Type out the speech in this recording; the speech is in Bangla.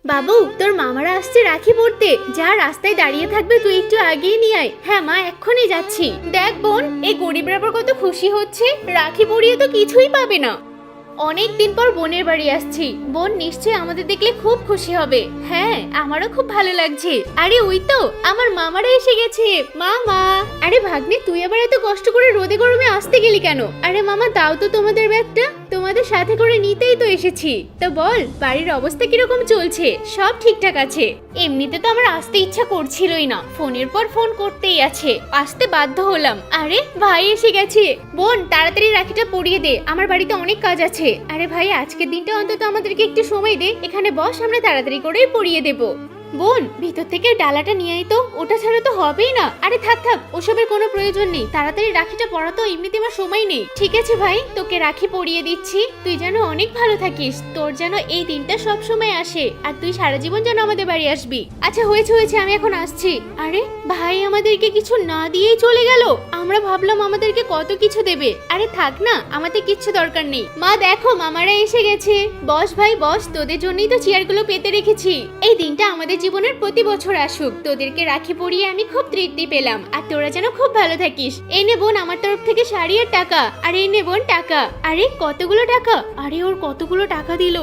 বাবু, তোর মামারা আসছে রাখি পড়তে। যা রাস্তায় দাঁড়িয়ে থাকবে, তুই একটু আগিয়ে নিয়ে আয়। হ্যাঁ মা, এক্ষুনি যাচ্ছি। দেখ বোন, এই গরিবরা আবার কত খুশি হচ্ছে, রাখি পরিয়ে তো কিছুই পাবে না। অনেক দিন পর বোনের বাড়ি আসছি, বোন নিশ্চয়ই আমাদের দেখলে খুব খুশি হবে। হ্যাঁ, আমারও খুব ভালো লাগছে। আরে ওই তো আমার মামারা এসে গেছে। মামা! আরে ভাগ্নে, তুই আবার এত কষ্ট করে রোদে গরমে আসতে গেলি কেন? আরে মামা, দাও তো তোমাদের ব্যাগটা, তোমাদের সাথে করে নিতেই তো এসেছি। তো বল, বাড়ির অবস্থা কিরকম চলছে? সব ঠিকঠাক আছে? এমনিতে তো আমার আসতে ইচ্ছা করছিলই না, ফোনের পর ফোন করতেই আছে, আসতে বাধ্য হলাম। আরে ভাই এসে গেছে। বোন, তাড়াতাড়ি রাখিটা পরিয়ে দে, আমার বাড়িতে অনেক কাজ আছে। আরে ভাই, আজকের দিনটা অন্তত আমাদেরকে একটু সময় দে, এখানে বস, আমরা তাড়াতাড়ি করেই পরিয়ে দেব। বোন, ভিতর থেকে ডালাটা নিয়ে আই তো, ওটা ছাড়া তো হবেই না। আরে থাক থাক, ওসবের কোনো প্রয়োজন নেই, তাড়াতাড়ি রাখিটা পরা তো, এমনিতে আমার সময় নেই। ঠিক আছে ভাই, তোকে রাখি পরিয়ে দিচ্ছি। তুই যেন অনেক ভালো থাকিস, তোর যেন এই দিনটা সব সময় আসে, আর তুই সারা জীবন যেন আমাদের বাড়ি আসবি। আচ্ছা হয়েছে হয়েছে, আমি এখন আসছি। আরে ভাই আমাদেরকে কিছু না দিয়েই চলে গেল। আমরা ভাবলাম আমাদেরকে কত কিছু দেবে। আরে থাক না, আমাদের কিচ্ছু দরকার নেই। মা দেখো, মামারা এসে গেছে। বস ভাই বস, তোদের জন্যই তো চেয়ারগুলো পেতে রেখেছি। এই দিনটা আমাদের জীবনের প্রতি বছর আসুক, তোদেরকে রাখি পরিয়ে আমি খুব তৃপ্তি পেলাম, আর তোরা যেন খুব ভালো থাকিস। এই নে বোন, আমার তরফ থেকে শাড়ি আর টাকা। আর এই নে বোন টাকা। আরে কতগুলো টাকা! আরে ওর কতগুলো টাকা দিল।